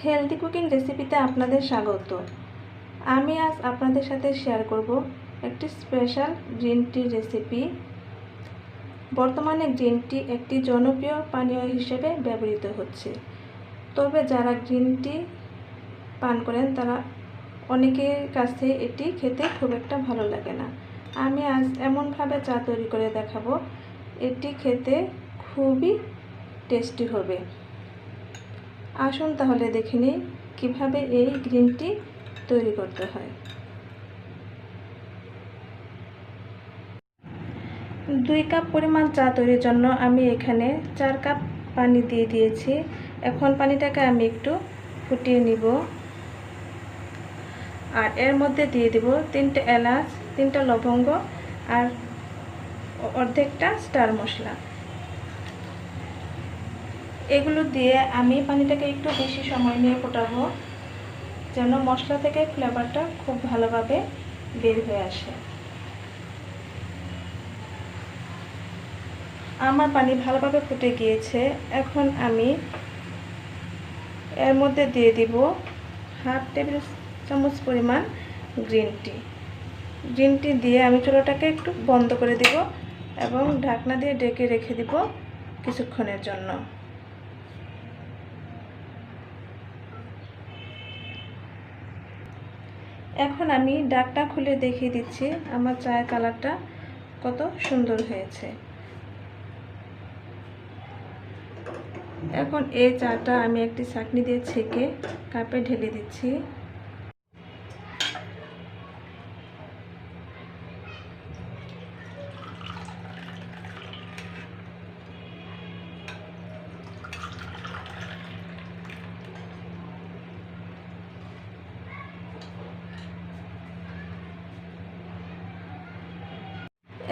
Healthy cooking রেসিপিতে আপনাদের স্বাগত। আমি আজ আপনাদের সাথে শেয়ার করব একটি স্পেশাল গ্রিন টি রেসিপি। বর্তমানে গ্রিন টি একটি জনপ্রিয় পানীয় হিসেবে ব্যবহৃত হচ্ছে। তবে যারা গ্রিন টি পান করেন তারা অনেকের কাছে এটি খেতে খুব একটা ভালো লাগে না। আমি আজ এমনভাবে চা তৈরি করে দেখাবো, এটি খেতে খুবই টেস্টি হবে। আসুন তাহলে দেখে নিই কীভাবে এই গ্রিন টি তৈরি করতে হয়। 2 কাপ পরিমাণ চা তৈরির জন্য আমি এখানে 4 কাপ পানি দিয়ে দিয়েছি। এখন পানিটাকে আমি একটু ফুটিয়ে নিব। আর এর মধ্যে দিয়ে দিব 3টে এলাচ, 3টা লবঙ্গ আর অর্ধেকটা স্টার মশলা। এগুলো দিয়ে আমি পানিটাকে একটু বেশি সময় নিয়ে ফোটাবো, যেন মশলা থেকে ফ্লেভারটা খুব ভালোভাবে বের হয়ে আসে। আমার পানি ভালোভাবে ফুটে গিয়েছে। এখন আমি এর মধ্যে দিয়ে দিব হাফ টেবিল চামচ পরিমাণ গ্রিন টি। গ্রিন টি দিয়ে আমি চুলাটাকে একটু বন্ধ করে দিব এবং ঢাকনা দিয়ে ঢেকে রেখে দিব কিছুক্ষণের জন্য। এখন আমি ঢাকনা খুলে দেখিয়ে দিচ্ছি আমার চায়ের কালারটা কত সুন্দর হয়েছে। এখন এই চাটা আমি একটি ছাঁকনি দিয়ে ছেঁকে কাপে ঢেলে দিচ্ছি।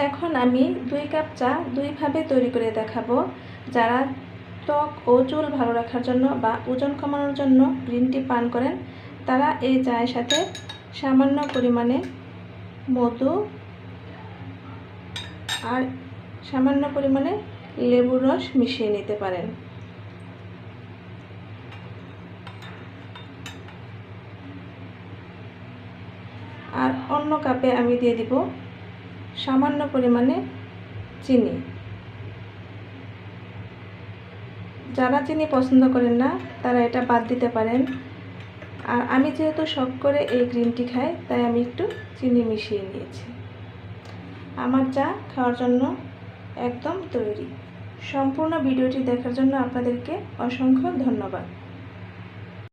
এখন আমি 2 কাপ চা দুইভাবে তৈরি করে দেখাবো। যারা ত্বক ও চুল ভালো রাখার জন্য বা ওজন কমানোর জন্য গ্রিন টি পান করেন, তারা এই চায়ের সাথে সামান্য পরিমাণে মধু আর সামান্য পরিমাণে লেবুর রস মিশিয়ে নিতে পারেন। আর অন্য কাপে আমি দিয়ে দিব সামান্য পরিমাণে চিনি। যারা চিনি পছন্দ করেন না তারা এটা বাদ দিতে পারেন। আর আমি যেহেতু শখ করে এই গ্রিন টি খাই, তাই আমি একটু চিনি মিশিয়ে নিয়েছি। আমার চা খাওয়ার জন্য একদম তৈরি। সম্পূর্ণ ভিডিওটি দেখার জন্য আপনাদেরকে অসংখ্য ধন্যবাদ।